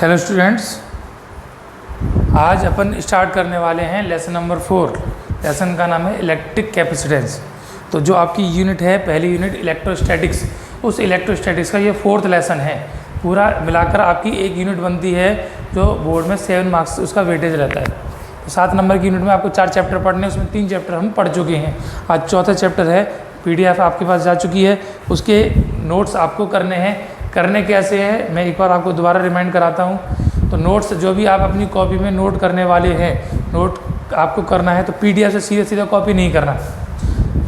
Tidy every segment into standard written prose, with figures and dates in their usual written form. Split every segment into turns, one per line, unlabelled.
Hello students, आज अपन start करने वाले हैं लेसन नंबर 4। लेसन का नाम है इलेक्ट्रिक कैपेसिटेंस। तो जो आपकी यूनिट है, पहली यूनिट इलेक्ट्रोस्टैटिक्स, उस इलेक्ट्रोस्टैटिक्स का ये 4th लेसन है। पूरा मिलाकर आपकी एक यूनिट बनती है जो बोर्ड में 7 मार्क्स उसका वेटेज रहता है। तो 7 नंबर की यूनिट में आपको 4 चैप्टर पढ़ने हैं, उसमें 3 चैप्टर हम पढ़ चुके हैं। आज चौथा चैप्टर है, PDF आपके पास जा चुकी है, उसके नोट्स आपको करने हैं। करने कैसे हैं मैं एक बार आपको दोबारा रिमाइंड कराता हूँ। तो नोट्स जो भी आप अपनी कॉपी में नोट करने वाले हैं, नोट आपको करना है तो PDF से सीधे सीधे कॉपी नहीं करना।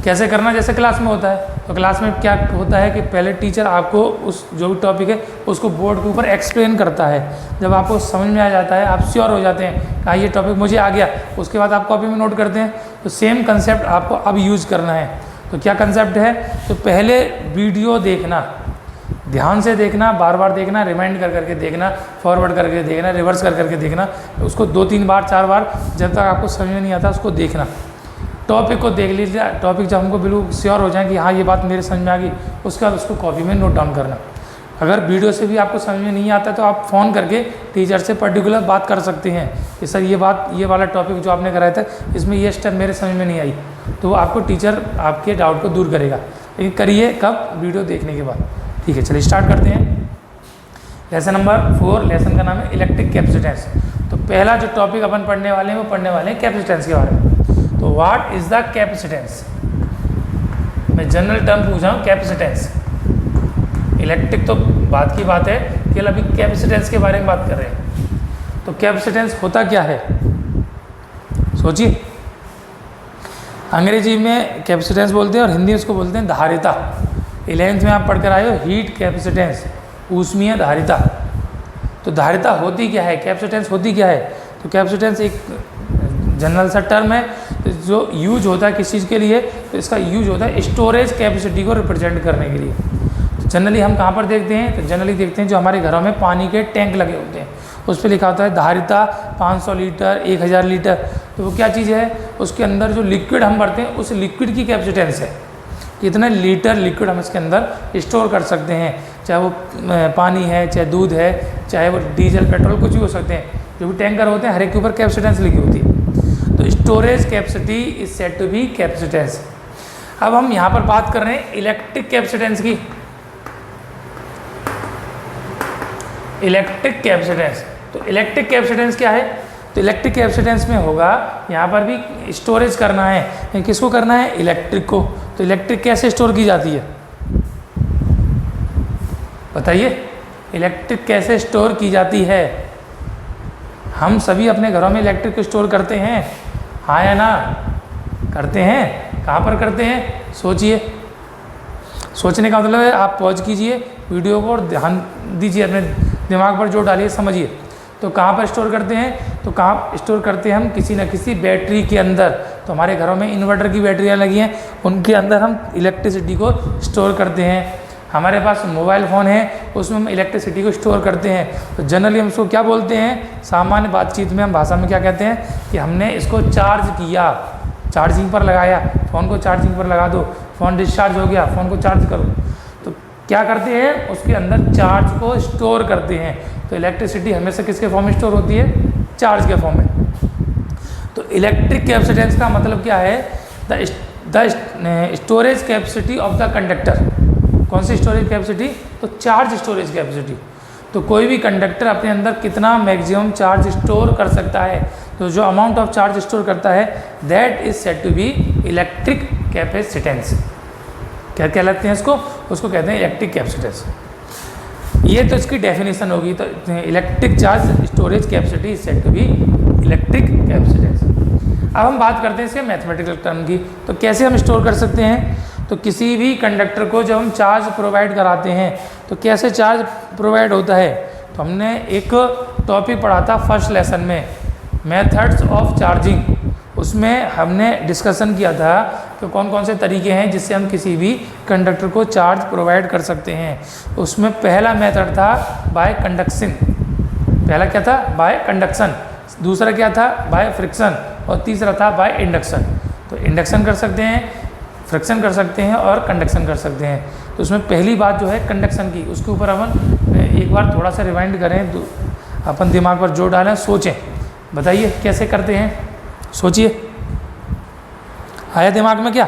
कैसे करना, जैसे क्लास में होता है। तो क्लास में क्या होता है कि पहले टीचर आपको उस जो भी टॉपिक है उसको बोर्ड के ऊपर एक्सप्लेन करता है। जब आपको समझ में आ जाता है, आप श्योर हो जाते हैं कि हाँ ये टॉपिक मुझे आ गया, उसके बाद आप कॉपी में नोट करते हैं। तो सेम कंसेप्ट आपको अब यूज़ करना है। तो क्या कंसेप्ट है, तो पहले वीडियो देखना, ध्यान से देखना, बार बार देखना, रिमाइंड कर करके देखना, फॉरवर्ड करके देखना, रिवर्स कर करके देखना, उसको 2-3 बार 4 बार, जब तक आपको समझ में नहीं आता उसको देखना। टॉपिक को देख लीजिए, टॉपिक जब हमको बिल्कुल श्योर हो जाए कि हाँ ये बात मेरे समझ में आ गई, उसके बाद उसको कॉपी में नोट डाउन करना। अगर वीडियो से भी आपको समझ में नहीं आता तो आप फ़ोन करके टीचर से पर्टिकुलर बात कर सकते हैं कि सर ये वाला टॉपिक जो आपने कराया था इसमें ये स्टेप मेरे समझ में नहीं आई, तो आपको टीचर आपके डाउट को दूर करेगा। लेकिन करिए कब, वीडियो देखने के बाद। ठीक है, चलिए स्टार्ट करते हैं। लेसन नंबर 4, लेसन का नाम है इलेक्ट्रिक कैपेसिटेंस। तो पहला जो टॉपिक अपन पढ़ने वाले हैं वो पढ़ने वाले हैं कैपेसिटेंस के बारे में। तो व्हाट इज़ द कैपेसिटेंस, मैं जनरल टर्म पूछ रहा हूँ। कैपेसिटेंस, इलेक्ट्रिक तो बात की बात है, केवल अभी कैपेसिटेंस के बारे में बात कर रहे हैं। तो कैपेसिटेंस होता क्या है, सोचिए। अंग्रेजी में कैपेसिटेंस बोलते हैं और हिंदी में उसको बोलते हैं धारिता। 11th में आप पढ़कर आए हो हीट कैपेसिटेंस, ऊष्मीय धारिता। तो धारिता होती क्या है, कैपेसिटेंस होती क्या है। तो कैपेसिटेंस एक जनरल सा टर्म है, तो जो यूज होता है किस चीज़ के लिए, तो इसका यूज होता है स्टोरेज कैपेसिटी को रिप्रेजेंट करने के लिए। तो जनरली हम कहाँ पर देखते हैं, तो जनरली देखते हैं जो हमारे घरों में पानी के टैंक लगे होते हैं, उस पर लिखा होता है धारिता 500 लीटर, 1000 लीटर। तो वो क्या चीज़ है, उसके अंदर जो लिक्विड हम भरते हैं उस लिक्विड की कैपेसिटेंस है, कितने लीटर लिक्विड हम इसके अंदर स्टोर कर सकते हैं। चाहे वो पानी है, चाहे दूध है, चाहे वो डीजल पेट्रोल, कुछ भी हो सकते हैं। जो भी टैंकर होते हैं हर एक के ऊपर कैपेसिटेंस लिखी होती है। तो storage capacity is said to be capacitance. अब हम यहाँ पर बात कर रहे हैं इलेक्ट्रिक कैपेसिटेंस की। इलेक्ट्रिक कैपेसिटेंस, तो इलेक्ट्रिक कैपेसिटेंस क्या है, तो इलेक्ट्रिक कैपेसिटेंस में होगा यहाँ पर भी स्टोरेज करना है। किसको करना है, इलेक्ट्रिक को। तो इलेक्ट्रिक कैसे स्टोर की जाती है बताइए, इलेक्ट्रिक कैसे स्टोर की जाती है। हम सभी अपने घरों में इलेक्ट्रिक को स्टोर करते हैं, हाँ या ना, करते हैं। कहाँ पर करते हैं, सोचिए। सोचने का मतलब है आप पॉज कीजिए वीडियो को और ध्यान दीजिए, अपने दिमाग पर जोर डालिए, समझिए। तो कहाँ पर स्टोर करते हैं, तो कहाँ स्टोर करते हैं हम, किसी न किसी बैटरी के अंदर। तो हमारे घरों में इन्वर्टर की बैटरियाँ लगी हैं, उनके अंदर हम इलेक्ट्रिसिटी को स्टोर करते हैं। हमारे पास मोबाइल फ़ोन है, उसमें हम इलेक्ट्रिसिटी को स्टोर करते हैं। तो जनरली हम उसको क्या बोलते हैं, सामान्य बातचीत में हम भाषा में क्या कहते हैं कि हमने इसको चार्ज किया, चार्जिंग पर लगाया। फ़ोन को चार्जिंग पर लगा दो, फ़ोन डिस्चार्ज हो गया, फ़ोन को चार्ज करो। तो क्या करते हैं, उसके अंदर चार्ज को स्टोर करते हैं। तो इलेक्ट्रिसिटी हमेशा किसके फॉर्म में स्टोर होती है, चार्ज के फॉर्म में। तो इलेक्ट्रिक कैपेसिटेंस का मतलब क्या है, the storage capacity of the conductor. कौन सी स्टोरेज कैपेसिटी, तो चार्ज स्टोरेज कैपेसिटी। तो कोई भी कंडक्टर अपने अंदर कितना मैक्सिमम चार्ज स्टोर कर सकता है, तो जो अमाउंट ऑफ चार्ज स्टोर करता है that is said to be electric capacitance. क्या कहलाते हैं इसको, उसको कहते हैं इलेक्ट्रिक कैपेसिटेंस। ये तो इसकी डेफिनेशन होगी। तो electric charge storage capacity is said to be electric capacitance. अब हम बात करते हैं इसके मैथमेटिकल टर्म की। तो कैसे हम स्टोर कर सकते हैं, तो किसी भी कंडक्टर को जब हम चार्ज प्रोवाइड कराते हैं तो कैसे चार्ज प्रोवाइड होता है, तो हमने एक टॉपिक पढ़ा था फर्स्ट लेसन में, मेथड्स ऑफ चार्जिंग। उसमें हमने डिस्कशन किया था कि कौन कौन से तरीके हैं जिससे हम किसी भी कंडक्टर को चार्ज प्रोवाइड कर सकते हैं। उसमें पहला मेथड था बाय कंडक्शन। पहला क्या था, बाय कंडक्शन। दूसरा क्या था, बाय फ्रिक्शन। और तीसरा था बाय इंडक्शन। तो इंडक्शन कर सकते हैं, फ्रिक्शन कर सकते हैं और कंडक्शन कर सकते हैं। तो उसमें पहली बात जो है कंडक्शन की, उसके ऊपर अपन एक बार थोड़ा सा रिवाइंड करें। अपन दिमाग पर जोर डालें, सोचें, बताइए कैसे करते हैं, सोचिए, आया दिमाग में क्या?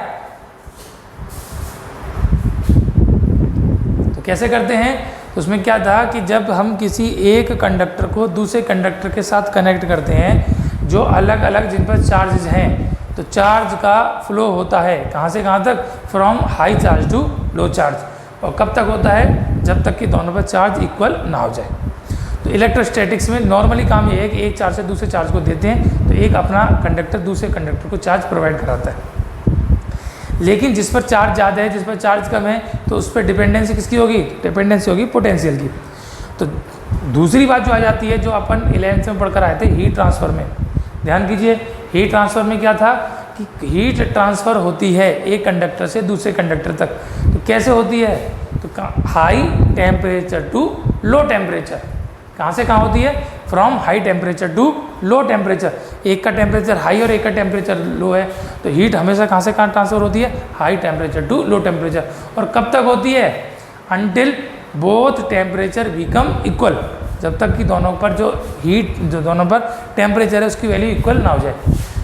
तो कैसे करते हैं? तो उसमें क्या था कि जब हम किसी एक कंडक्टर को दूसरे कंडक्टर के साथ कनेक्ट करते हैं जो अलग अलग जिन पर चार्जेज हैं, तो चार्ज का फ्लो होता है कहाँ से कहाँ तक? From high charge to low charge. और कब तक होता है? जब तक कि दोनों पर चार्ज इक्वल ना हो जाए। तो इलेक्ट्रोस्टैटिक्स में नॉर्मली काम ये है कि एक चार्ज से दूसरे चार्ज को देते हैं, तो एक अपना कंडक्टर दूसरे कंडक्टर को चार्ज प्रोवाइड कराता है। लेकिन जिस पर चार्ज ज़्यादा है, जिस पर चार्ज कम है, तो उस पर डिपेंडेंसी किसकी होगी? डिपेंडेंसी होगी पोटेंशियल की। तो दूसरी बात जो आ जाती है, जो अपन 11th में पढ़कर आए थे हीट ट्रांसफ़र में, ध्यान कीजिए, हीट ट्रांसफ़र में क्या था कि हीट ट्रांसफ़र होती है एक कंडक्टर से दूसरे कंडक्टर तक। तो कैसे होती है? तो high temperature to low temperature. कहाँ से कहाँ होती है? From high temperature to low temperature. एक का टेम्परेचर हाई और एक का टेम्परेचर लो है, तो हीट हमेशा कहाँ से कहाँ ट्रांसफ़र होती है? High temperature to low temperature. और कब तक होती है? Until both temperature become equal, जब तक कि दोनों पर जो हीट, जो दोनों पर टेम्परेचर है उसकी वैल्यू इक्वल ना हो जाए।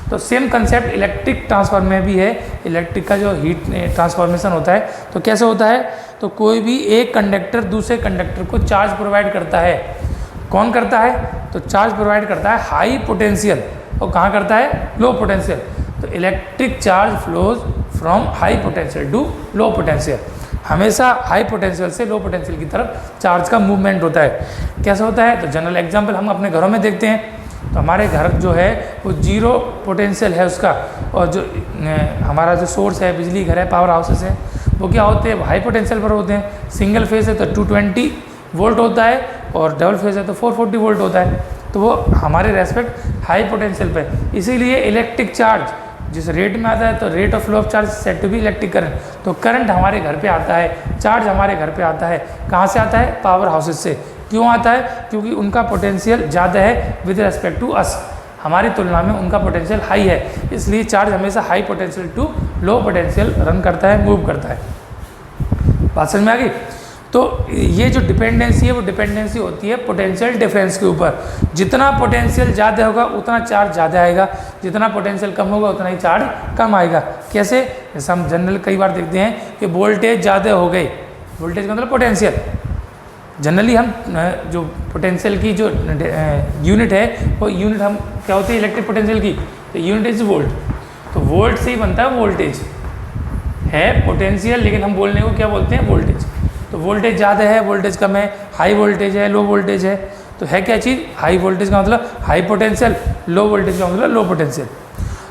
तो सेम कंसेप्ट इलेक्ट्रिक ट्रांसफार्मर में भी है। इलेक्ट्रिक का जो हीट ट्रांसफॉर्मेशन होता है, तो कैसे होता है? तो कोई भी एक कंडक्टर दूसरे कंडक्टर को चार्ज प्रोवाइड करता है। कौन करता है? तो चार्ज प्रोवाइड करता है हाई पोटेंशियल, और कहाँ करता है? Low potential. तो electric charge flows from high potential to low potential. हमेशा हाई पोटेंशियल से लो पोटेंशियल की तरफ चार्ज का मूवमेंट होता है। कैसे होता है? तो जनरल एग्जांपल हम अपने घरों में देखते हैं। तो हमारे घर जो है वो 0 पोटेंशियल है उसका, और जो हमारा जो सोर्स है, बिजली घर है, पावर हाउसेस है, वो क्या होते हैं? हाई पोटेंशियल पर होते हैं। सिंगल फेज है तो 220 वोल्ट होता है, और डबल फेज है तो 440 वोल्ट होता है। तो वो हमारे रेस्पेक्ट हाई पोटेंशियल पे। इसीलिए इलेक्ट्रिक चार्ज जिस रेट में आता है, तो rate of flow of charge set to be electric current. तो करंट हमारे घर पे आता है, चार्ज हमारे घर पे आता है, कहाँ से आता है? पावर हाउसेस से। क्यों आता है? क्योंकि उनका पोटेंशियल ज़्यादा है विद रिस्पेक्ट टू अस, हमारी तुलना में उनका पोटेंशियल हाई है, इसलिए चार्ज हमेशा high potential to low potential run करता है, मूव करता है। बात समझ में आ गई? तो ये जो डिपेंडेंसी है, वो डिपेंडेंसी होती है पोटेंशियल डिफरेंस के ऊपर। जितना पोटेंशियल ज़्यादा होगा उतना चार्ज ज़्यादा आएगा, जितना पोटेंशियल कम होगा उतना ही चार्ज कम आएगा। कैसे? जैसे हम जनरल कई बार देखते हैं कि वोल्टेज ज़्यादा हो गई, वोल्टेज मतलब पोटेंशियल। जनरली हम जो पोटेंशियल की जो यूनिट है, वो यूनिट हम क्या होती है इलेक्ट्रिक पोटेंशियल की? तो यूनिट इज वोल्ट। तो वोल्ट से ही बनता है वोल्टेज, है पोटेंशियल, लेकिन हम बोलने को क्या बोलते हैं? वोल्टेज। तो वोल्टेज ज़्यादा है, वोल्टेज कम है, हाई वोल्टेज है, लो वोल्टेज है। तो है क्या चीज़? हाई वोल्टेज का मतलब हाई पोटेंशियल, लो वोल्टेज का मतलब लो पोटेंशियल।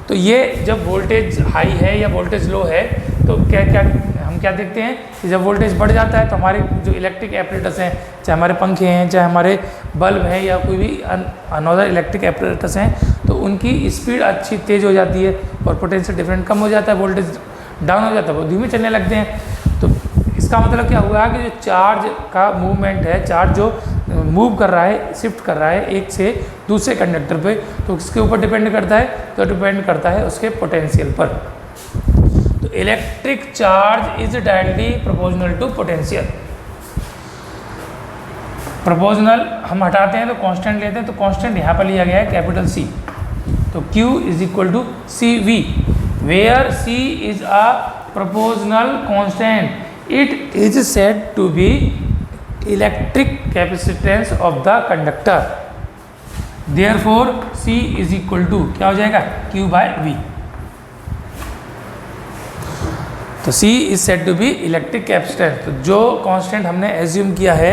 तो ये जब वोल्टेज हाई है या वोल्टेज लो है, तो हम क्या देखते हैं कि जब वोल्टेज बढ़ जाता है तो हमारे जो इलेक्ट्रिक एपरेटस हैं, चाहे हमारे पंखे हैं, चाहे हमारे बल्ब हैं, या कोई भी अनदर इलेक्ट्रिक एपरेटस हैं, तो उनकी स्पीड अच्छी तेज़ हो जाती है और पोटेंशियल डिफरेंस कम हो जाता है, वोल्टेज डाउन हो जाता है, वो धीमे चलने लगते हैं। तो इसका मतलब क्या हुआ कि जो चार्ज का मूवमेंट है, चार्ज जो मूव कर रहा है, शिफ्ट कर रहा है एक से दूसरे कंडक्टर पे, तो किसके ऊपर डिपेंड करता है? तो डिपेंड करता है उसके पोटेंशियल पर। तो electric charge is directly proportional to potential. Proportional हम हटाते हैं तो कांस्टेंट लेते हैं, तो कांस्टेंट यहाँ पर लिया गया है कैपिटल C। तो Q is equal to CV, where C is a proportional constant, it is said to be electric capacitance of the conductor. Therefore C is equal to क्या हो जाएगा? Q/V। तो C is said to be electric capacitance. तो जो constant हमने assume किया है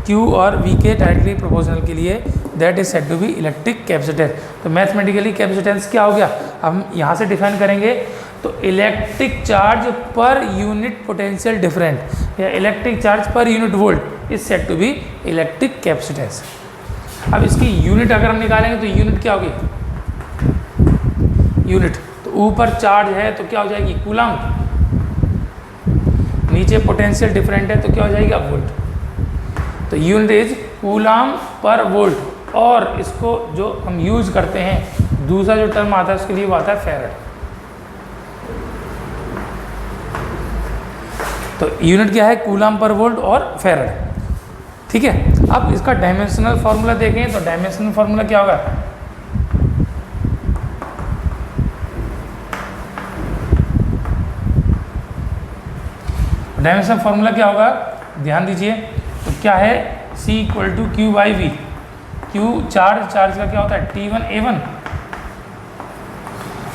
Q और V के डायरेक्टली प्रोपोर्शनल के लिए, that is said to be electric capacitance. तो मैथमेटिकली कैपेसिटेंस क्या हो गया? हम यहाँ से डिफाइन करेंगे, तो electric charge per unit potential different या electric charge per unit volt is said to be electric capacitance. अब इसकी यूनिट अगर हम निकालेंगे तो यूनिट क्या होगी? यूनिट तो ऊपर चार्ज है तो क्या हो जाएगी? कूलम। नीचे पोटेंशियल डिफरेंट है तो क्या हो जाएगी? वोल्ट। तो unit is coulomb per volt. और इसको जो हम यूज करते हैं, दूसरा जो टर्म आता है उसके लिए वो आता है फैरेड। तो यूनिट क्या है? कूलम पर वोल्ट और फैरेड। ठीक है। अब इसका डायमेंशनल फार्मूला देखें तो डायमेंशनल फार्मूला क्या होगा, डायमेंशनल फार्मूला क्या होगा, ध्यान दीजिए। तो क्या है, C equal to Q by V. Q charge का क्या होता है T1 A1,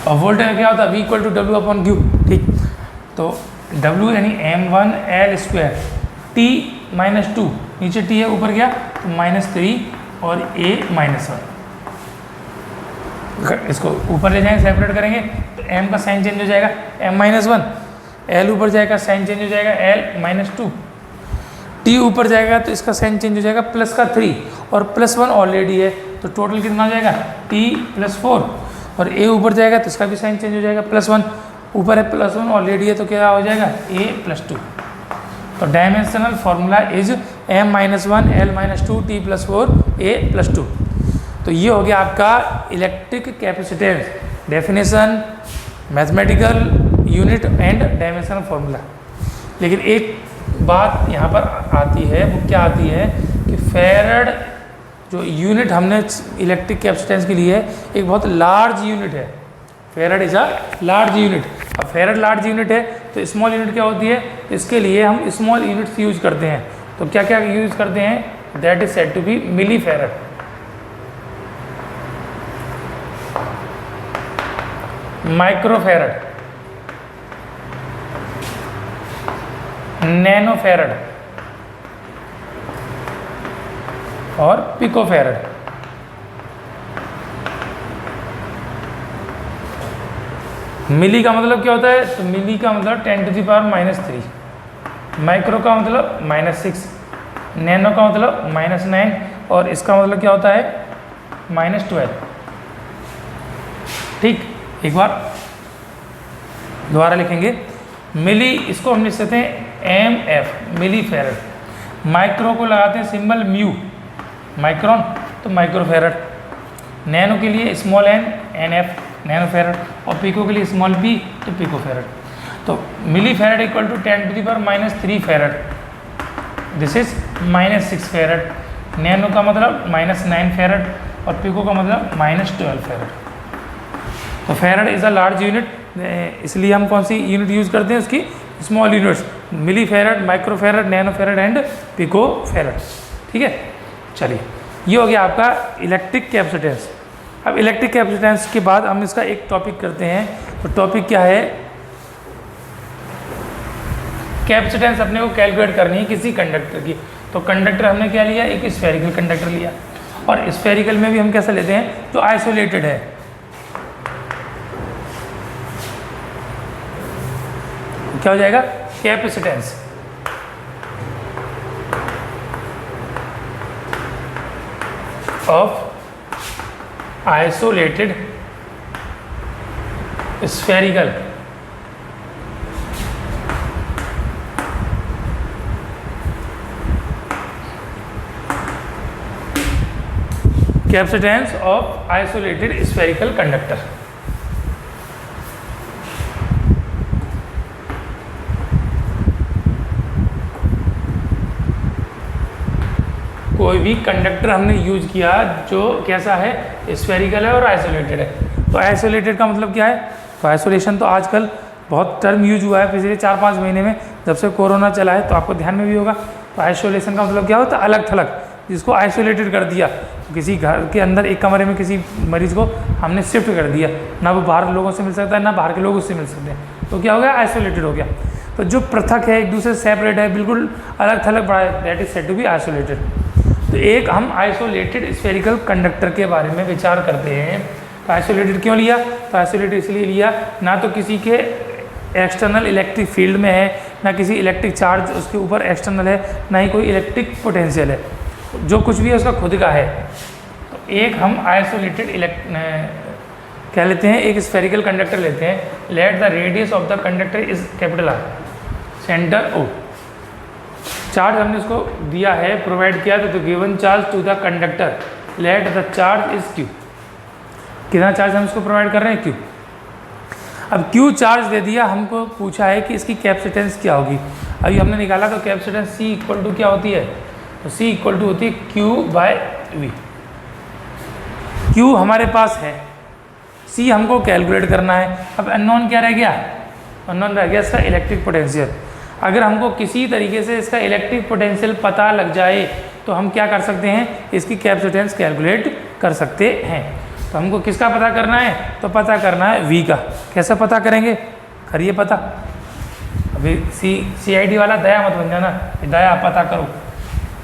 और वोल्टेज का क्या होता है V equal to W upon Q. ठीक, तो W यानी M1 L स्क्वायर, T -2, नीचे T है ऊपर गया तो -3 और A -1। इसको ऊपर ले जाएंगे, सेपरेट करेंगे तो M का साइन चेंज हो जाएगा M-1, L ऊपर जाएगा साइन चेंज हो जाएगा L -2, T ऊपर जाएगा तो इसका साइन चेंज हो जाएगा प्लस का 3 और +1 ऑलरेडी है तो टोटल कितना हो जाएगा T +4, और A ऊपर जाएगा तो इसका भी साइन चेंज हो जाएगा +1, ऊपर है +1 ऑलरेडी है तो क्या हो जाएगा A +2। तो dimensional formula is M-1 L -2 T +4 A +2। तो ये हो गया आपका electric capacitance, definition, mathematical unit and dimensional formula. लेकिन एक बात यहाँ पर आती है, वो क्या आती है कि फेरड जो यूनिट हमने इलेक्ट्रिक कैपेसिटेंस के लिए एक बहुत लार्ज यूनिट है। Farad is a large unit. अब फेरड लार्ज यूनिट है तो स्मॉल यूनिट क्या होती है, तो इसके लिए हम स्मॉल यूनिट्स यूज करते हैं। तो क्या क्या यूज करते हैं, that is said to be milli farad, micro farad, nano farad और पिको फेरड। मिली का मतलब क्या होता है, तो मिली का मतलब 10⁻⁻3, माइक्रो का मतलब -6, नैनो का मतलब -9 और इसका मतलब क्या होता है -12। ठीक, एक बार दोबारा लिखेंगे, मिली इसको हम लिख सकते हैं MF मिली फेरड, माइक्रो को लगाते हैं सिंबल म्यू माइक्रोन तो माइक्रो फेरड, नैनो के लिए small n NF nano farad, और पिको के लिए स्मॉल p तो पिको फेरड। तो milli farad equal to 10⁻³ farad, this is -6 farad, nano का मतलब -9 फेरड और पिको का मतलब -12 फेरड। तो farad is a large unit, इसलिए हम कौन सी यूनिट यूज़ करते हैं, उसकी small units, milli farad, micro farad, nano farad and pico farad. ठीक है, चलिए ये हो गया आपका इलेक्ट्रिक कैपेसिटेंस। अब इलेक्ट्रिक कैपेसिटेंस के बाद हम इसका एक टॉपिक करते हैं। तो टॉपिक क्या है, कैपेसिटेंस अपने को कैलकुलेट करनी है किसी कंडक्टर की। तो कंडक्टर हमने क्या लिया, एक स्फेरिकल कंडक्टर लिया, और स्फेरिकल में भी हम कैसा लेते हैं, जो आइसोलेटेड है। क्या हो जाएगा, capacitance of isolated spherical capacitance of isolated spherical conductor. कोई भी कंडक्टर हमने यूज किया जो कैसा है, स्फेरिकल है और आइसोलेटेड है। तो आइसोलेटेड का मतलब क्या है, तो आइसोलेशन तो आजकल बहुत टर्म यूज हुआ है पिछले 4-5 महीने में, जब से कोरोना चला है तो आपको ध्यान में भी होगा। तो आइसोलेशन का मतलब क्या होता है, अलग थलग, जिसको आइसोलेटेड कर दिया। तो किसी घर के अंदर एक कमरे में किसी मरीज़ को हमने शिफ्ट कर दिया, ना वो बाहर लोगों से मिल सकता है ना बाहर के लोग उससे मिल सकते हैं, तो क्या हो गया, आइसोलेटेड हो गया। तो जो पृथक है, एक दूसरे से सेपरेट है, बिल्कुल अलग थलग पड़ा है, that is said to be isolated. तो एक हम आइसोलेटेड स्फेरिकल कंडक्टर के बारे में विचार करते हैं। तो आइसोलेटेड क्यों लिया, तो आइसोलेटेड इसलिए लिया, ना तो किसी के एक्सटर्नल इलेक्ट्रिक फील्ड में है, ना किसी इलेक्ट्रिक चार्ज उसके ऊपर एक्सटर्नल है, ना ही कोई इलेक्ट्रिक पोटेंशियल है, जो कुछ भी है उसका खुद का है। तो एक हम आइसोलेटेड क्या लेते हैं, एक स्फेरिकल कंडक्टर लेते हैं, let the radius of the conductor is R, centre O। Charge हमने उसको दिया है, प्रोवाइड किया तो given charge to the conductor, let the charge is Q। कितना चार्ज हम इसको प्रोवाइड कर रहे हैं, Q। अब Q चार्ज दे दिया, हमको पूछा है कि इसकी कैपेसिटेंस क्या होगी। अभी हमने निकाला तो कैपेसिटेंस C इक्वल टू क्या होती है, तो C इक्वल टू होती है Q/V। Q हमारे पास है, C हमको कैलकुलेट करना है। अब अननोन क्या रह गया? अननोन रह गया इसका इलेक्ट्रिक पोटेंशियल। अगर हमको किसी तरीके से इसका इलेक्ट्रिक पोटेंशियल पता लग जाए तो हम क्या कर सकते हैं, इसकी कैपेसिटेंस कैलकुलेट कर सकते हैं। तो हमको किसका पता करना है? तो पता करना है V का। कैसे पता करेंगे? करिए पता। अभी CID वाला दया मत बन जाना, दया पता करो,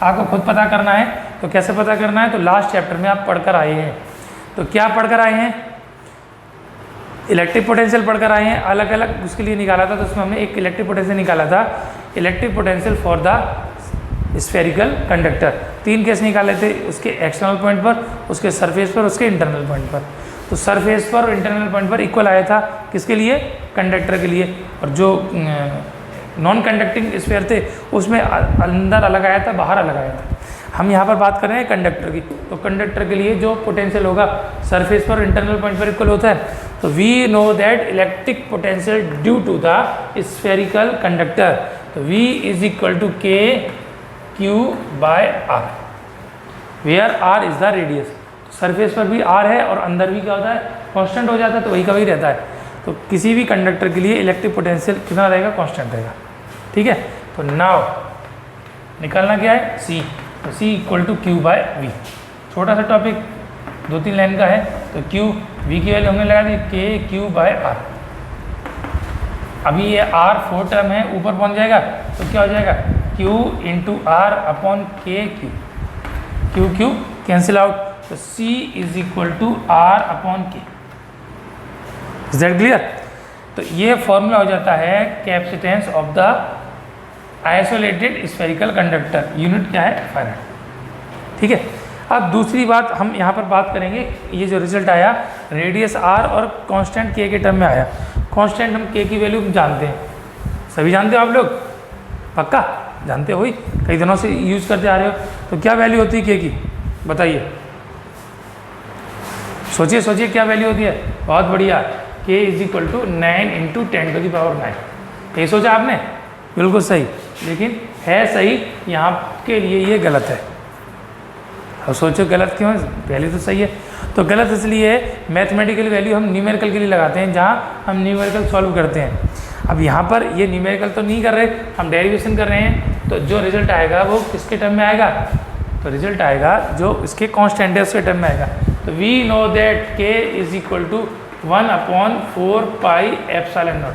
आपको खुद पता करना है। तो कैसे पता करना है? तो लास्ट चैप्टर में आप पढ़कर आए हैं। तो क्या पढ़कर आए हैं? इलेक्ट्रिक पोटेंशियल पढ़कर आए हैं, अलग अलग उसके लिए निकाला था। तो उसमें हमने एक इलेक्ट्रिक पोटेंशियल निकाला था, electric potential for the spherical conductor. 3 case निकाले थे, उसके एक्सटर्नल पॉइंट पर, उसके सरफेस पर, उसके इंटरनल पॉइंट पर। तो सरफेस पर और इंटरनल पॉइंट पर इक्वल आया था, किसके लिए? कंडक्टर के लिए। और जो नॉन कंडक्टिंग स्फेयर थे उसमें अंदर अलग आया था, बाहर अलग आया था। हम यहाँ पर बात कर रहे हैं कंडक्टर की। तो कंडक्टर के लिए जो पोटेंशियल होगा सरफेस पर इंटरनल पॉइंट पर इक्वल होता है। तो we know that electric potential due to the spherical conductor, तो V is equal to KQ/R, where R is the radius. Surface पर भी R है और अंदर भी क्या होता है? कांस्टेंट हो जाता है, तो वही का वही रहता है। तो किसी भी कंडक्टर के लिए इलेक्ट्रिक पोटेंशियल कितना रहेगा? कांस्टेंट रहेगा। ठीक है, तो नाउ निकालना क्या है? C। तो C इक्वल टू Q/V। छोटा सा टॉपिक, 2-3 लाइन का है। तो V की वैल्यू हमने लगा दी KQ/R। अभी ये R 4 टर्म है, ऊपर पहुंच जाएगा तो क्या हो जाएगा? Q into R upon KQ। Q cancel out, तो C is equal to R upon K। Is that clear? तो ये फॉर्मूला हो जाता है capacitance of the isolated spherical conductor. Unit क्या है? फैराड। ठीक है, अब दूसरी बात हम यहाँ पर बात करेंगे, ये जो रिजल्ट आया रेडियस R और कांस्टेंट K के टर्म में आया। कांस्टेंट हम K की वैल्यू जानते हैं, सभी जानते हो आप लोग, पक्का जानते हो ही, कई दिनों से यूज़ करते आ रहे हो। तो क्या वैल्यू होती है K की? बताइए, सोचिए सोचिए क्या वैल्यू होती है? बहुत बढ़िया, K is equal to 9 into 10⁹। ये सोचा आपने? बिल्कुल सही, लेकिन है सही, यहाँ के लिए ये गलत है। अब सोचो गलत क्यों है? पहले तो सही है। तो गलत इसलिए है, मैथमेटिकल वैल्यू हम न्यूमेरिकल के लिए लगाते हैं, जहाँ हम न्यूमेरिकल सॉल्व करते हैं। अब यहाँ पर ये न्यूमेरिकल तो नहीं कर रहे, हम डेरिवेशन कर रहे हैं। तो जो रिजल्ट आएगा वो किसके टर्म में आएगा? तो रिजल्ट आएगा जो इसके कांस्टेंट है उसके टर्म में आएगा। तो we know that K is equal to 1/4πε0।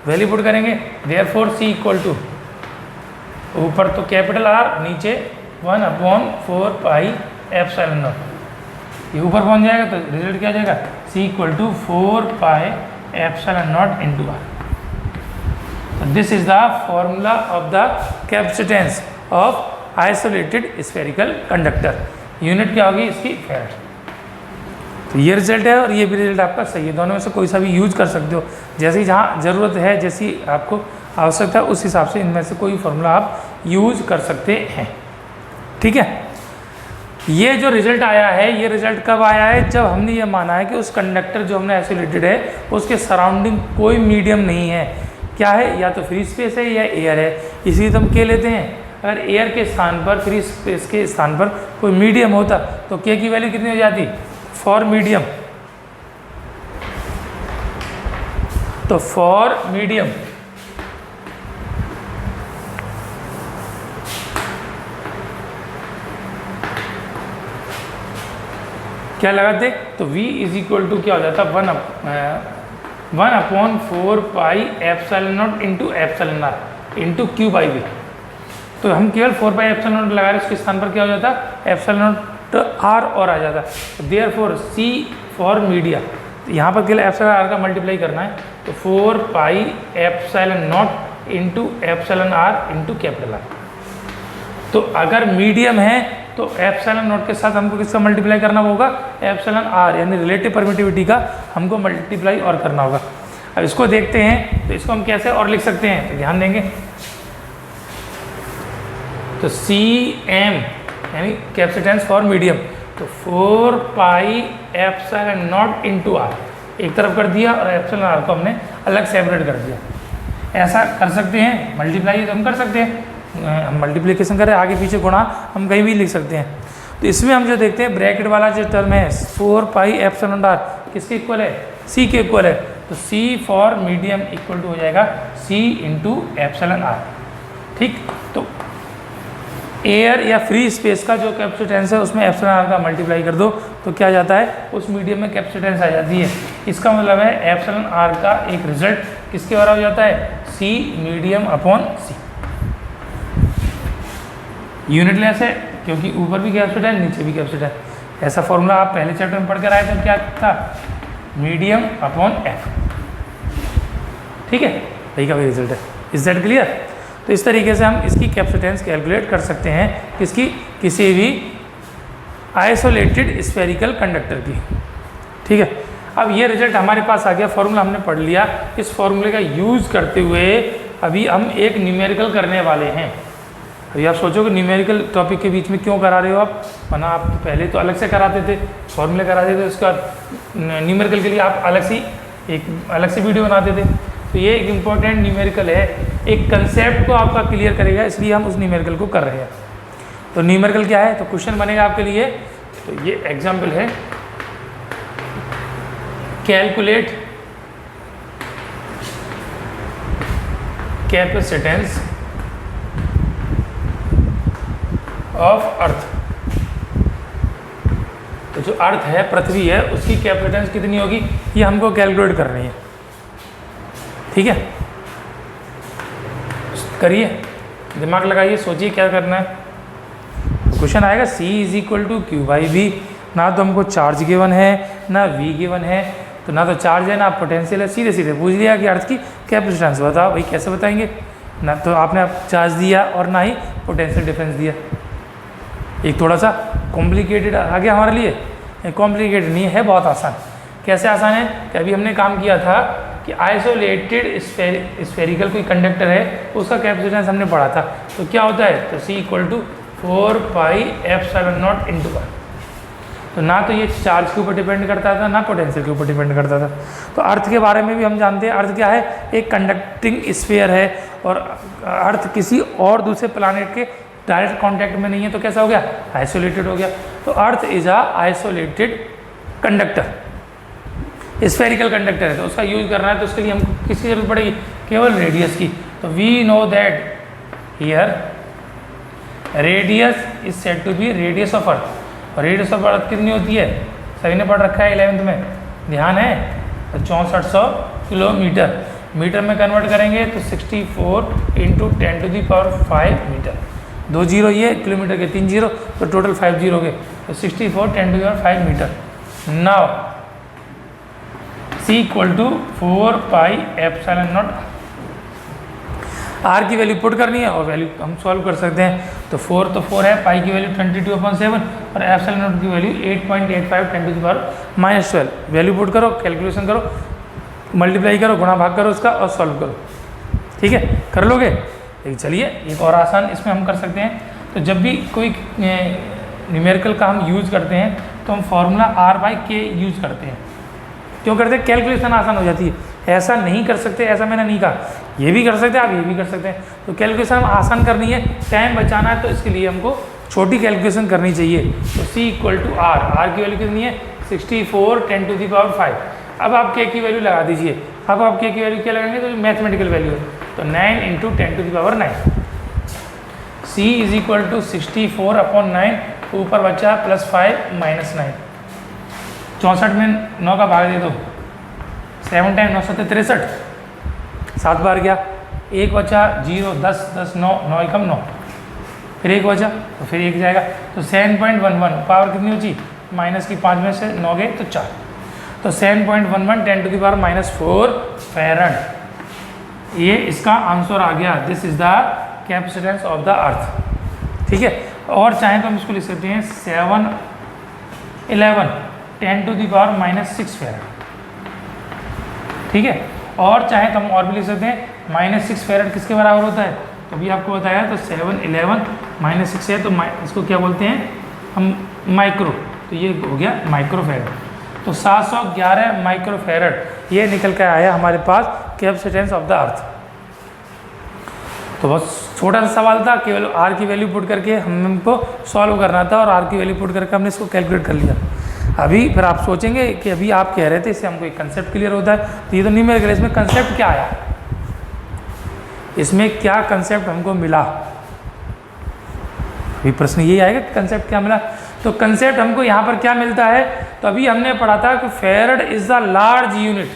Value put करेंगे, देयरफॉर C इक्वल टू, ऊपर तो कैपिटल R, नीचे 1/4πε0। ये ऊपर पहुंच जाएगा तो रिजल्ट क्या आ जाएगा? C equal to 4πε0 into R। This is the formula of the capacitance of isolated spherical conductor. Unit क्या होगी इसकी? फैराड। तो ये रिजल्ट है और ये भी रिजल्ट आपका सही है। दोनों में से कोई सा भी यूज कर सकते हो, जैसी जहाँ ज़रूरत है, जैसी आपको आवश्यकता है, उस हिसाब से इनमें से कोई फॉर्मूला आप यूज कर सकते हैं। ठीक है, ये जो रिजल्ट आया है, ये रिजल्ट कब आया है? जब हमने ये माना है कि उस कंडक्टर जो हमने आइसोलेटेड है उसके सराउंडिंग कोई मीडियम नहीं है। क्या है? या तो फ्री स्पेस है या एयर है। इसीलिए तो हम K लेते हैं। अगर एयर के स्थान पर, फ्री स्पेस के स्थान पर कोई मीडियम होता तो K की वैल्यू कितनी हो जाती? फॉर मीडियम, तो फॉर मीडियम क्या लगाते? तो V इज इक्वल टू क्या हो जाता? 1/4πε0 इंटू εr इंटू Q/V। तो हम केवल 4πε0 लगा रहे, उसके स्थान पर क्या हो जाता? ε0r और आ जाता। देयरफॉर C फॉर मीडिया, यहाँ पर केवल εr का मल्टीप्लाई करना है। तो 4πε0 into εr into capital R। तो अगर मीडियम है तो ε0 के साथ हमको किसका मल्टीप्लाई करना होगा? εr, यानी रिलेटिव परमिटिविटी का हमको मल्टीप्लाई और करना होगा। अब इसको देखते हैं, तो इसको हम कैसे और लिख सकते हैं? तो ध्यान देंगे, तो Cm यानी कैपेसिटेंस फॉर मीडियम, तो 4πε0 इंटू R एक तरफ कर दिया और εr को हमने अलग सेपरेट कर दिया। ऐसा कर सकते हैं, मल्टीप्लाई तो हम कर सकते हैं। हम मल्टीप्लिकेशन करें, आगे पीछे गुणा हम कहीं भी लिख सकते हैं। तो इसमें हम जो देखते हैं ब्रैकेट वाला जो टर्म है 4 पाई एप्सिलॉन आर किसके इक्वल है, सी के इक्वल है। तो सी फॉर मीडियम इक्वल टू हो जाएगा सी इंटू एप्सिलॉन आर। ठीक, तो एयर या फ्री स्पेस का जो कैपेसिटेंस है उसमें एप्सिलॉन आर का मल्टीप्लाई कर दो तो क्या जाता है, उस मीडियम में कैपेसिटेंस आ जाती है। इसका मतलब है एप्सिलॉन आर का एक रिजल्ट किसके बराबर हो जाता है, सी मीडियम अपॉन सी। यूनिट लेस है क्योंकि ऊपर भी कैपेसिटेंस नीचे भी कैपेसिटेंस। ऐसा फॉर्मूला आप पहले चैप्टर में पढ़ कर आए तो क्या था, मीडियम अपॉन एफ। ठीक है, यही का भी रिजल्ट है। Is that clear? तो इस तरीके से हम इसकी कैपेसिटेंस कैलकुलेट कर सकते हैं किसकी, किसी भी आइसोलेटेड स्फेरिकल कंडक्टर की। ठीक है, अब ये रिजल्ट हमारे पास आ गया, फॉर्मूला हमने पढ़ लिया। इस फॉर्मूले का यूज़ करते हुए अभी हम एक न्यूमेरिकल करने वाले हैं। अभी आप सोचोगे न्यूमेरिकल टॉपिक के बीच में क्यों करा रहे हो आप, वरना आप पहले तो अलग से कराते थे, फॉर्मूले कराते थे, उसके बाद न्यूमेरिकल के लिए आप अलग से वीडियो बनाते थे। तो ये एक इम्पॉर्टेंट न्यूमेरिकल है, एक कंसेप्ट को आपका क्लियर करेगा, इसलिए हम उस न्यूमेरिकल को कर रहे हैं। तो न्यूमेरिकल क्या है, तो क्वेश्चन बनेगा आपके लिए। तो ये एग्जाम्पल है, कैलकुलेट कैपेसिटेंस ऑफ अर्थ। तो जो अर्थ है, पृथ्वी है, उसकी कैपेसिटेंस कितनी होगी ये हमको कैलकुलेट करनी है। ठीक है, करिए, दिमाग लगाइए, सोचिए क्या करना है। क्वेश्चन आएगा C is equal to Q by V. ना तो हमको चार्ज गिवन है ना V गिवन है, तो ना तो चार्ज है ना पोटेंशियल है, सीधे सीधे पूछ लिया कि अर्थ की कैपेसिटेंस बताओ। भाई कैसे बताएंगे, ना तो आपने चार्ज दिया और ना ही पोटेंशियल डिफरेंस दिया। एक थोड़ा सा कॉम्प्लिकेटेड आ गया हमारे लिए, कॉम्प्लिकेटेड नहीं है, बहुत आसान। कैसे आसान है कि अभी हमने काम किया था कि आइसोलेटेड स्फेरिकल कोई कंडक्टर है, उसका कैपेसिटेंस हमने पढ़ा था। तो क्या होता है, तो C equal to 4 pi epsilon nought into R. तो ना तो ये चार्ज के ऊपर डिपेंड करता था ना पोटेंशियल के ऊपर डिपेंड करता था। तो अर्थ के बारे में भी हम जानते हैं, अर्थ क्या है, एक कंडक्टिंग स्फीयर है और अर्थ किसी और दूसरे प्लानेट के डायरेक्ट कांटेक्ट में नहीं है, तो कैसा हो गया, आइसोलेटेड हो गया। तो earth is a isolated conductor, spherical conductor है। तो उसका यूज करना है तो उसके लिए हमको किसकी जरूरत पड़ेगी, केवल रेडियस की। तो we know that here radius is said to be radius of earth. और रेडियस ऑफ अर्थ कितनी होती है, सभी ने पढ़ रखा है 11th में, ध्यान है, तो 6400 किलोमीटर। मीटर में कन्वर्ट करेंगे तो 64 into 10 to the power 5 metre. 2 zero ये, किलोमीटर के 3 जीरो, तो टोटल 5 जीरो हो गए। तो 64 10 टू दी पावर 5 मीटर। Now C equal to 4 pi epsilon nought. R की वैल्यू पुट करनी है और वैल्यू हम सॉल्व कर सकते हैं। तो 4 तो 4 है, पाई की वैल्यू 22/7 और एप्सिलॉन नॉट की value 8.85 10 to the power -12। Value put करो, कैलकुलेशन करो, मल्टीप्लाई करो, गुणा भाग करो उसका और सॉल्व करो। ठीक है, कर लोगे? लेकिन चलिए एक और आसान इसमें हम कर सकते हैं। तो जब भी कोई न्यूमेरिकल का हम यूज़ करते हैं तो हम फॉर्मूला R/K यूज़ करते हैं। क्यों करते हैं, कैलकुलेशन आसान हो जाती है। ऐसा नहीं कर सकते, ऐसा मैंने नहीं कहा, ये भी कर सकते हैं आप, ये भी कर सकते हैं। तो कैलकुलेशन आसान करनी है, टाइम बचाना है, तो इसके लिए हमको छोटी कैलकुलेशन करनी चाहिए। तो C इक्वल टू R की वैल्यू कितनी है, 64 10 टू दी पावर 5। अब आप K की वैल्यू लगा दीजिए। अब आप K की वैल्यू क्या लगाएंगे, तो मैथमेटिकल वैल्यू है, तो 9 into 10 to the power 9। C is equal to 64/9, ऊपर बचा +5 -9। 64 में 9 का भाग दे दो, 7 टाइम 9 7 63, 7 बार गया, 1 बचा 0 10 10 9 9 एकम 9, फिर 1 बचा तो फिर 1 जाएगा। तो 7.11 पावर कितनी होची, माइनस की 5 में से 9 गए तो 4, तो 7.11 10 टू दी पावर -4 फैरड। ये इसका आंसर आ गया। This is the capacitance of the earth. ठीक है, और चाहें तो हम इसको लिख सकते हैं 711 10 टू दी पावर -6 फैरड। ठीक है, और चाहे तो हम और भी लिख सकते हैं -6 फैरड किसके बराबर होता है, तो अभी आपको बताया। तो 711 -6 है, तो इसको क्या बोलते हैं हम, माइक्रो। तो ये हो गया माइक्रो फैरड। तो 711 माइक्रो फैरड ये निकल कर आया हमारे पास कैपेसिटेंस ऑफ द अर्थ। तो बस छोटा सा सवाल था, केवल आर की वैल्यू पुट करके हमको सॉल्व करना था और आर की वैल्यू पुट करके हमने इसको कैलकुलेट कर लिया। अभी फिर आप सोचेंगे कि अभी आप कह रहे थे इससे हमको एक कंसेप्ट क्लियर होता है, तो ये तो न्यूमेरिकल, इसमें कंसेप्ट क्या आया, इसमें क्या कंसेप्ट हमको मिला? अभी प्रश्न यही आएगा कि कंसेप्ट क्या मिला। तो कंसेप्ट हमको यहाँ पर क्या मिलता है, तो अभी हमने पढ़ा था कि farad is the large unit.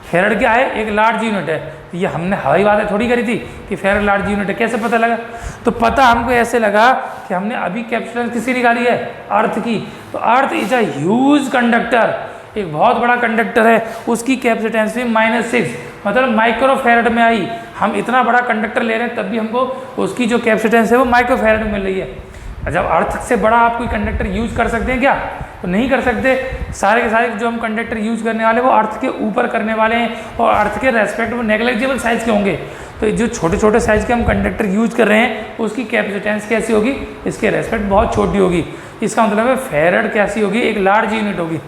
Farad क्या है? एक लार्ज यूनिट है। तो ये हमने हवाई बातें थोड़ी करी थी कि फेरड लार्ज यूनिट है, कैसे पता लगा? तो पता हमको ऐसे लगा कि हमने अभी कैपेसिटेंस किसकी निकाली है? अर्थ की। तो earth is a huge conductor, एक बहुत बड़ा कंडक्टर है, उसकी कैपेसिटेंस भी -6 मतलब माइक्रो फेरड में आई। हम इतना बड़ा कंडक्टर ले रहे हैं तब भी हमको उसकी जो कैपेसिटेंस है वो माइक्रो फेरड में मिल रही है। जब अर्थ से बड़ा आप कोई कंडक्टर यूज कर सकते हैं क्या? तो नहीं कर सकते। सारे के सारे जो हम कंडक्टर यूज करने वाले वो अर्थ के ऊपर करने वाले हैं और अर्थ के रेस्पेक्ट वो नेग्लिजिबल साइज के होंगे। तो जो छोटे छोटे साइज के हम कंडक्टर यूज कर रहे हैं उसकी कैपेसिटेंस कैसी होगी? इसके रेस्पेक्ट बहुत छोटी होगी। इसका मतलब है फेरड कैसी होगी? एक लार्ज यूनिट होगी।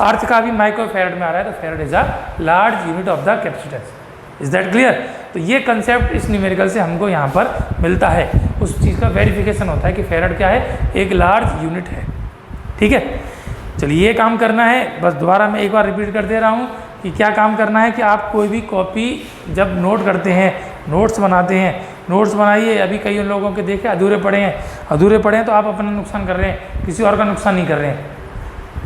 अर्थ का भी माइक्रो फेरड में आ रहा है, तो farad is a large unit of the capacitance. Is that clear? तो ये कंसेप्ट इस न्यूमेरिकल से हमको यहाँ पर मिलता है, उस चीज़ का वेरिफिकेशन होता है कि फेरड क्या है? एक लार्ज यूनिट है। ठीक है, चलिए ये काम करना है। बस दोबारा मैं एक बार रिपीट कर दे रहा हूँ कि क्या काम करना है कि आप कोई भी कॉपी जब नोट करते हैं, नोट्स बनाते हैं, नोट्स बनाइए। अभी कई लोगों के देखे अधूरे पड़े हैं तो आप अपना नुकसान कर रहे हैं, किसी और का नुकसान नहीं कर रहे हैं।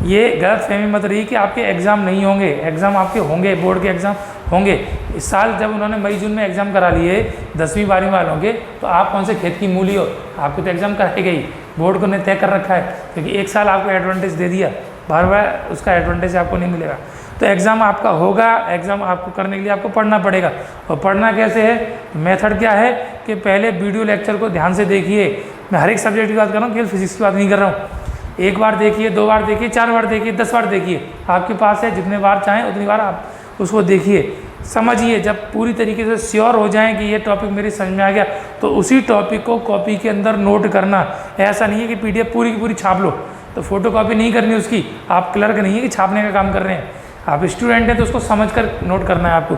ये गलत फहमी मत रही कि आपके एग्ज़ाम नहीं होंगे, एग्ज़ाम आपके होंगे, बोर्ड के एग्ज़ाम होंगे। इस साल जब उन्होंने मई जून में एग्ज़ाम करा लिए 10वीं 12वीं वालों के, तो आप कौन से खेत की मूली हो? आपको तो एग्ज़ाम कराई गई, बोर्ड को ने तय कर रखा है, क्योंकि एक साल आपको एडवांटेज दे दिया, बार बार उसका एडवांटेज आपको नहीं मिलेगा। तो एग्ज़ाम आपका होगा, एग्ज़ाम आपको करने के लिए आपको पढ़ना पड़ेगा। और पढ़ना कैसे है? मेथड क्या है कि पहले वीडियो लेक्चर को ध्यान से देखिए। मैं हर एक सब्जेक्ट की बात कर रहा हूँ, केवल फिजिक्स की बात नहीं कर रहा हूँ। एक बार देखिए, 2 बार देखिए, 4 बार देखिए, 10 बार देखिए, आपके पास है, जितने बार चाहें उतनी बार आप उसको देखिए, समझिए। जब पूरी तरीके से श्योर हो जाएं कि ये टॉपिक मेरी समझ में आ गया, तो उसी टॉपिक को कॉपी के अंदर नोट करना। ऐसा नहीं है कि PDF पूरी की पूरी छाप लो, तो फोटो कॉपी नहीं करनी उसकी। आप क्लर्क नहीं है कि छापने का काम कर रहे हैं, आप स्टूडेंट हैं, तो उसको समझ कर नोट करना है आपको।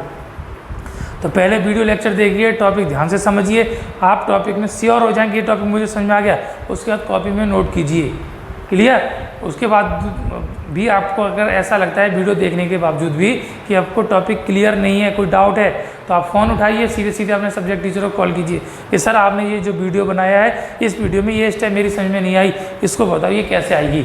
तो पहले वीडियो लेक्चर देखिए, टॉपिक ध्यान से समझिए, आप टॉपिक में श्योर हो जाएं कि ये टॉपिक मुझे समझ में आ गया, उसके बाद कॉपी में नोट कीजिए। क्लियर? उसके बाद भी आपको अगर ऐसा लगता है वीडियो देखने के बावजूद भी कि आपको टॉपिक क्लियर नहीं है, कोई डाउट है, तो आप फ़ोन उठाइए, सीधे सीधे अपने सब्जेक्ट टीचर को कॉल कीजिए कि सर आपने ये जो वीडियो बनाया है, इस वीडियो में ये स्टेप मेरी समझ में नहीं आई, इसको बताओ ये कैसे आएगी।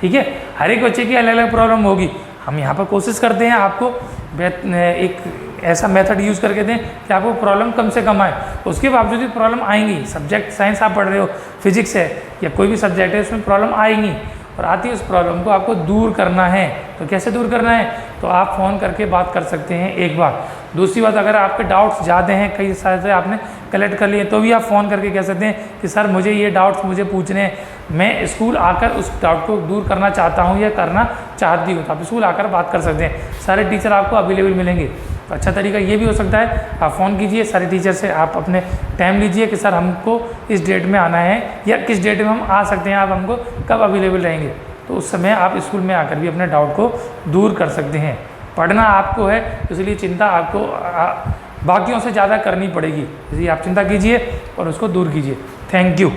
ठीक है, हर एक बच्चे की अलग अलग प्रॉब्लम होगी। हम यहाँ पर कोशिश करते हैं आपको एक ऐसा मेथड यूज़ करके दें कि आपको प्रॉब्लम कम से कम आए। उसके बावजूद भी प्रॉब्लम आएंगी। सब्जेक्ट साइंस आप पढ़ रहे हो, फिजिक्स है या कोई भी सब्जेक्ट है, उसमें प्रॉब्लम आएंगी और आती है। उस प्रॉब्लम को आपको दूर करना है। तो कैसे दूर करना है? तो आप फ़ोन करके बात कर सकते हैं एक बार। दूसरी बात, अगर आपके डाउट्स ज़्यादा हैं, कई सारे आपने कलेक्ट कर लिए, तो भी आप फ़ोन करके कह सकते हैं कि सर मुझे ये डाउट्स मुझे पूछने हैं, मैं स्कूल आकर उस डाउट को दूर करना चाहता हूँ या करना चाहती हूँ। तो आप स्कूल आकर बात कर सकते हैं, सारे टीचर आपको अवेलेबल मिलेंगे। तो अच्छा तरीका ये भी हो सकता है, आप फ़ोन कीजिए सारे टीचर से, आप अपने टाइम लीजिए कि सर हमको इस डेट में आना है या किस डेट में हम आ सकते हैं, आप हमको कब अवेलेबल रहेंगे। तो उस समय आप स्कूल में आकर भी अपने डाउट को दूर कर सकते हैं। पढ़ना आपको है, इसलिए चिंता आपको बाकियों से ज़्यादा करनी पड़ेगी, इसलिए आप चिंता कीजिए और उसको दूर कीजिए। Thank you.